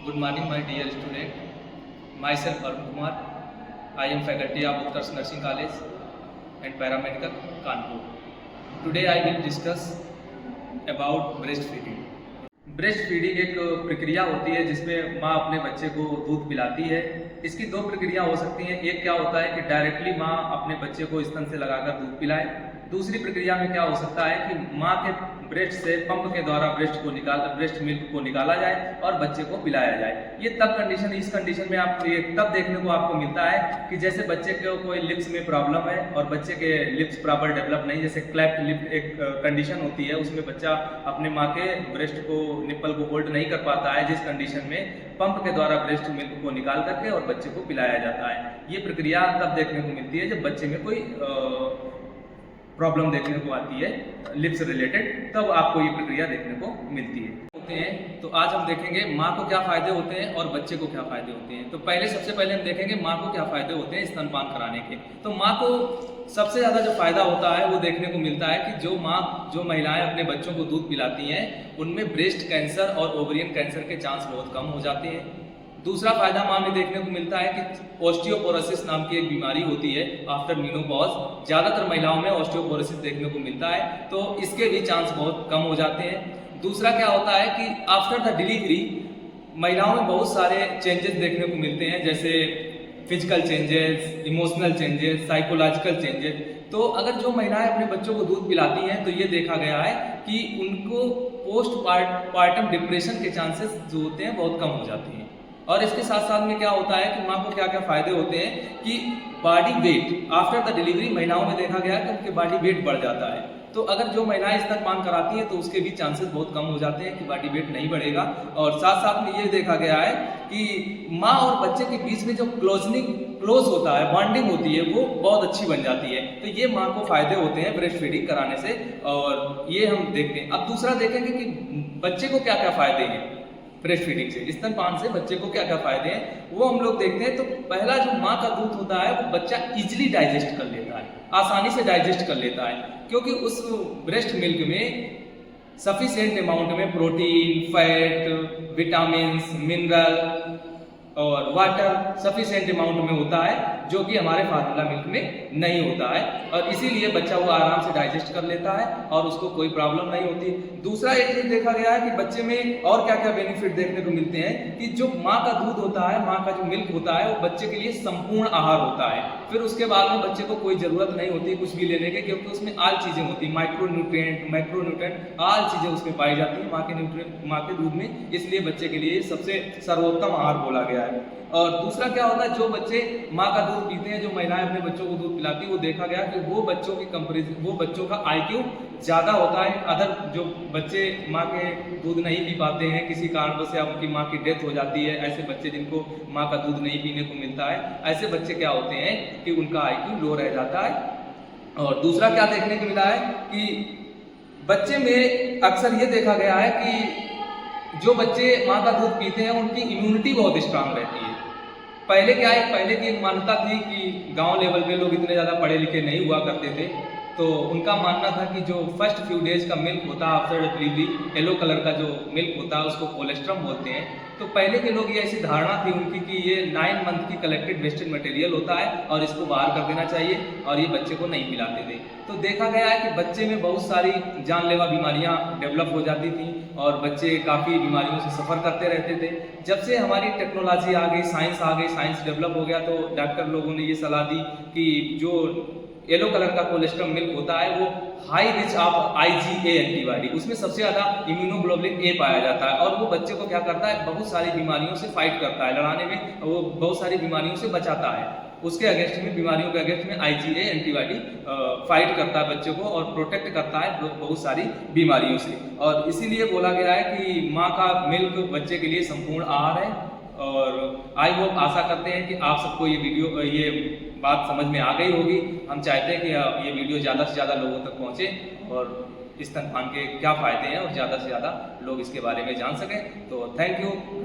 Good morning, my dear student. Myself Arun Kumar. I am faculty of Utkarsh Nursing College and Paramedical, Kanpur. Today I will discuss about breastfeeding. Breast feeding एक प्रक्रिया होती है जिसमें माँ अपने बच्चे को दूध पिलाती है। इसकी दो प्रक्रिया हो सकती हैं। एक क्या होता है कि डायरेक्टली माँ अपने बच्चे को स्तन से लगाकर दूध पिलाए। दूसरी प्रक्रिया में क्या हो सकता है कि माँ के ब्रेस्ट से पंप के द्वारा ब्रेस्ट मिल्क को निकाला जाए और बच्चे को पिलाया जाए। ये इस कंडीशन में आप ये तब देखने को आपको मिलता है कि जैसे बच्चे को कोई लिप्स में प्रॉब्लम है और बच्चे के लिप्स प्रॉपर डेवलप नहीं, जैसे क्लैप्ट लिप एक कंडीशन होती है, उसमें बच्चा अपने माँ के ब्रेस्ट को निप्पल को होल्ड नहीं कर पाता है, जिस कंडीशन में पंप के द्वारा ब्रेस्ट मिल्क को निकाल करके और बच्चे को पिलाया जाता है। ये प्रक्रिया तब देखने को मिलती है जब बच्चे में कोई प्रॉब्लम देखने को आती है लिप्स रिलेटेड, तब आपको ये प्रक्रिया देखने को मिलती है। होते हैं तो आज हम देखेंगे माँ को क्या फायदे होते हैं और बच्चे को क्या फायदे होते हैं। तो सबसे पहले हम देखेंगे माँ को क्या फायदे होते हैं स्तनपान कराने के। तो माँ को सबसे ज़्यादा जो फायदा होता है वो देखने को मिलता है कि जो महिलाएं अपने बच्चों को दूध पिलाती हैं उनमें ब्रेस्ट कैंसर और ओवरियन कैंसर के चांस बहुत कम हो जाते हैं। दूसरा फायदा माँ में देखने को मिलता है कि ऑस्टियोपोरोसिस नाम की एक बीमारी होती है आफ्टर मेनोपॉज, ज़्यादातर महिलाओं में ऑस्टियोपोरोसिस देखने को मिलता है, तो इसके भी चांस बहुत कम हो जाते हैं। दूसरा क्या होता है कि आफ्टर द डिलीवरी महिलाओं में बहुत सारे चेंजेस देखने को मिलते हैं, जैसे physical changes, emotional changes, psychological changes. तो अगर जो महिलाएं अपने बच्चों को दूध पिलाती हैं तो ये देखा गया है कि उनको पोस्ट पार्टम डिप्रेशन के चांसेस जो होते हैं बहुत कम हो जाते हैं। और इसके साथ साथ में क्या होता है कि माँ को क्या क्या फायदे होते हैं कि body weight after the delivery महिलाओं में देखा गया है कि उनके बॉडी वेट बढ़ जाता है। तो अगर जो महिलाएं स्तनपान कराती हैं तो उसके भी चांसेस बहुत कम हो जाते हैं कि बॉडी वेट नहीं बढ़ेगा। और साथ साथ में ये देखा गया है कि माँ और बच्चे के बीच में जो क्लोज होता है, बॉन्डिंग होती है, वो बहुत अच्छी बन जाती है। तो ये माँ को फायदे होते हैं ब्रेस्ट फीडिंग कराने से, और ये हम देखते हैं। अब दूसरा देखेंगे कि बच्चे को क्या क्या फायदे हैं ब्रेस्ट फीडिंग से, स्तनपान से बच्चे को क्या क्या फायदे हैं वो हम लोग देखते हैं। तो पहला जो माँ का दूध होता है वो बच्चा इजीली डाइजेस्ट कर लेता है, आसानी से डाइजेस्ट कर लेता है, क्योंकि उस ब्रेस्ट मिल्क में सफिशिएंट अमाउंट में प्रोटीन, फैट, विटामिन, मिनरल और वाटर सफिशिएंट अमाउंट में होता है, जो कि हमारे फार्मूला मिल्क में नहीं होता है। और इसीलिए बच्चा वो आराम से डाइजेस्ट कर लेता है और उसको कोई प्रॉब्लम नहीं होती। दूसरा एक चीज देखा गया है कि बच्चे में और क्या क्या बेनिफिट देखने को मिलते हैं कि जो माँ का दूध होता है, माँ का जो मिल्क होता है, वो बच्चे के लिए संपूर्ण आहार होता है। फिर उसके बाद में बच्चे को कोई जरूरत नहीं होती कुछ भी लेने के, क्योंकि उसमें आल चीजें होती हैं, माइक्रोन्यूट्रिएंट, मैक्रोन्यूट्रिएंट, आल चीजें उसमें पाई जाती हैं माँ के दूध में। इसलिए बच्चे के लिए सबसे सर्वोत्तम आहार बोला गया है। और दूसरा क्या होता है, जो बच्चे माँ का दूध पीते हैं, जो महिलाएं अपने बच्चों को दूध पिलाती है, वो देखा गया कि वो बच्चों का IQ ज़्यादा होता है। अदर जो बच्चे माँ के दूध नहीं पी पाते हैं किसी कारणवश, या उनकी माँ की डेथ हो जाती है, ऐसे बच्चे जिनको माँ का दूध नहीं पीने को मिलता है, ऐसे बच्चे क्या होते हैं कि उनका IQ लो रह जाता है। और दूसरा क्या देखने को मिला है कि बच्चे में अक्सर ये देखा गया है कि जो बच्चे माँ का दूध पीते हैं उनकी इम्यूनिटी बहुत स्ट्रांग रहती है। पहले की एक मान्यता थी कि गांव लेवल पे लोग इतने ज़्यादा पढ़े लिखे नहीं हुआ करते थे, तो उनका मानना था कि जो फर्स्ट फ्यू डेज का मिल्क होता है आफ्टर डिलीवरी, येलो कलर का जो मिल्क होता है उसको कोलेस्ट्रम बोलते हैं। तो पहले के लोग ये ऐसी धारणा थी उनकी कि ये 9 मंथ की कलेक्टेड वेस्टेड मटेरियल होता है और इसको बाहर कर देना चाहिए, और ये बच्चे को नहीं पिलाते थे। तो देखा गया है कि बच्चे में बहुत सारी जानलेवा बीमारियां डेवलप हो जाती थी और बच्चे काफ़ी बीमारियों से सफ़र करते रहते थे। जब से हमारी टेक्नोलॉजी आ गई, साइंस आ गई, साइंस डेवलप हो गया, तो डॉक्टर लोगों ने ये सलाह दी कि जो येलो कलर का कोलेस्ट्रम मिल्क होता है वो high rich of IgA antibody, उसमें सबसे ज़्यादा इम्यूनोग्लोबुलिन A पाया जाता है, और वो बच्चे को क्या करता है, बहुत सारी बीमारियों से फाइट करता है, लड़ाने में वो बहुत सारी बीमारियों से बचाता है। उसके अगेंस्ट में, बीमारियों के अगेंस्ट में IgA एंटीबॉडी फाइट करता है बच्चों को और प्रोटेक्ट करता है बहुत सारी बीमारियों से। और इसीलिए बोला गया है कि माँ का मिल्क बच्चे के लिए संपूर्ण आहार है। और आई होप, आशा करते हैं कि आप सबको ये बात समझ में आ गई होगी। हम चाहते हैं कि ये वीडियो ज़्यादा से ज़्यादा लोगों तक पहुँचे और स्तनपान के क्या फ़ायदे हैं और ज़्यादा से ज़्यादा लोग इसके बारे में जान सकें। तो थैंक यू।